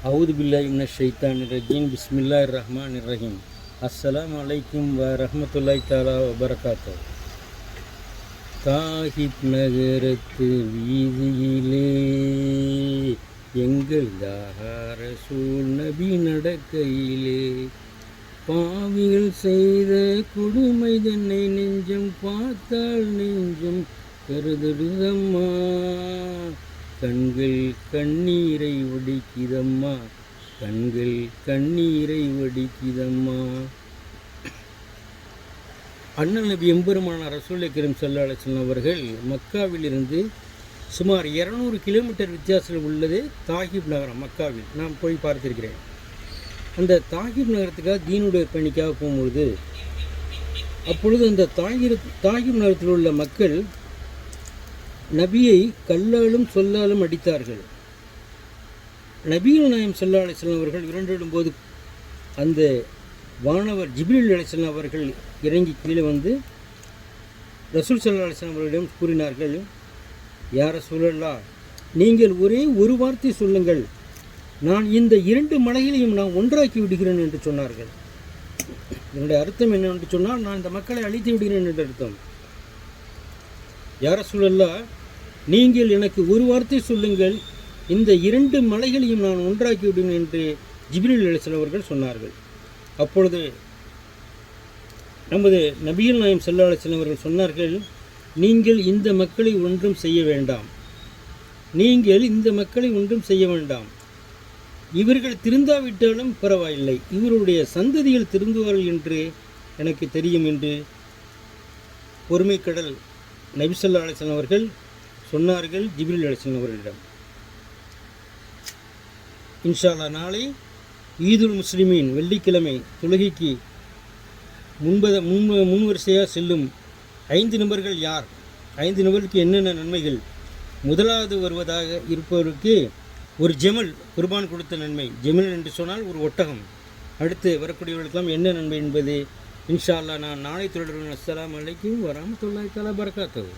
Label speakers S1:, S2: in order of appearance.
S1: அவுது பில்லாஹி மினஷ் ஷைத்தானிர் ரஜீம் பிஸ்மில்லாஹிர் ரஹ்மானிர் ரஹீம். அஸ்ஸலாமு அலைக்கும் வ ரஹ்மத்துல்லாஹி தஆலா வ பரகாத்துஹு. தாஹிப் நகரத்து வீதியிலே எங்கள் ரசூல் நபி நடக்கையிலே பாவிகள் செய்த கொடுமை தன்னை நெஞ்சம் பார்த்தால் நெஞ்சம் கருதுடுதம்மா, கண்கள் கண்ணீரை வடிக்குதம்மா, கண்கள் கண்ணீரை வடிக்குதம்மா. அண்ணல் நபி எம்பெருமான ரசூல் கரீம் ஸல்லல்லாஹு அலைஹி வஸல்லம் அவர்கள் மக்காவிலிருந்து சுமார் 200 கிலோமீட்டர் வித்தியாசத்தில் உள்ளது தாகிப் நகரம். மக்காவில் நான் போய் பார்த்திருக்கிறேன். அந்த தாகிப் நகரத்துக்காக தீனுடைய பணிக்காக போகும்பொழுது அப்பொழுது அந்த தாகிப் நகரத்தில் உள்ள மக்கள் நபியை கல்லாலும் சொல்லாலும் அடித்தார்கள். நபிகள் நாயகம் ஸல்லல்லாஹு அலைஹி வஸல்லம் அவர்கள் விரண்டிடும்போது அந்த வானவர் ஜிப்ரீல் அலைஹிஸ்ஸலாம் அவர்கள் இறங்கி கீழே வந்து ரசூல் ஸல்லல்லாஹு அலைஹி வஸல்லம் அவர்களிடம் கூறினார்கள், யா ரசூலல்லாஹ், நீங்கள் ஒரே ஒரு வார்த்தை சொல்லுங்கள், நான் இந்த 2 மலைகளையும் நான் ஒன்றாக்கி விடுகிறேன் என்று சொன்னார்கள். என்னுடைய அர்த்தம் என்னவென்று சொன்னால், நான் இந்த மக்களை அழித்து விடுகிறேன் என்று அர்த்தம். யா ரசூலல்லாஹ், நீங்கள் எனக்கு ஒரு வார்த்தை சொல்லுங்கள், இந்த 2 மலைகளையும் நான் ஒன்றாக்கி விடுவேன் என்று ஜிப்ரீல் அலைஹிஸ்ஸலாம் அவர்கள் சொன்னார்கள். அப்பொழுது நமது நபிகள் நாயகம் ஸல்லல்லாஹு அலைஹி வஸல்லம் அவர்கள் சொன்னார்கள், நீங்கள் இந்த மக்களை ஒன்றும் செய்ய வேண்டாம், நீங்கள் இந்த மக்களை ஒன்றும் செய்ய வேண்டாம், இவர்கள் திருந்தாவிட்டாலும் பரவாயில்லை, இவருடைய சந்ததிகள் திருந்துவார்கள் என்று எனக்கு தெரியும் என்று பொறுமைக்கடல் நபி ஸல்லல்லாஹு அலைஹி வஸல்லம் அவர்கள் சொன்னார்கள் ஜிப்ரீல் அலைஹிஸ்ஸலாம் அவர்களிடம். இன்ஷா அல்லாஹ் நாளை ஈதுல் முஸ்லிமீன் வெள்ளிக்கிழமை தொழுகைக்கு முன் வரிசையாக செல்லும் 5 நபர்கள் யார், 5 நபருக்கு என்னென்ன நன்மைகள்? முதலாவது வருவதாக இருப்பவருக்கு ஒரு ஜெமல் குர்பான் கொடுத்த நன்மை. ஜெமல் என்று சொன்னால் ஒரு ஒட்டகம். அடுத்து வரக்கூடியவர்களுக்கெல்லாம் என்ன நன்மை என்பது இன்ஷா அல்லாஹ் நான் நாளை தொடர்பு. அஸ்ஸலாமு அலைக்கும் வரஹ்மத்துல்லாஹி தஆலா பரகாத்துஹு.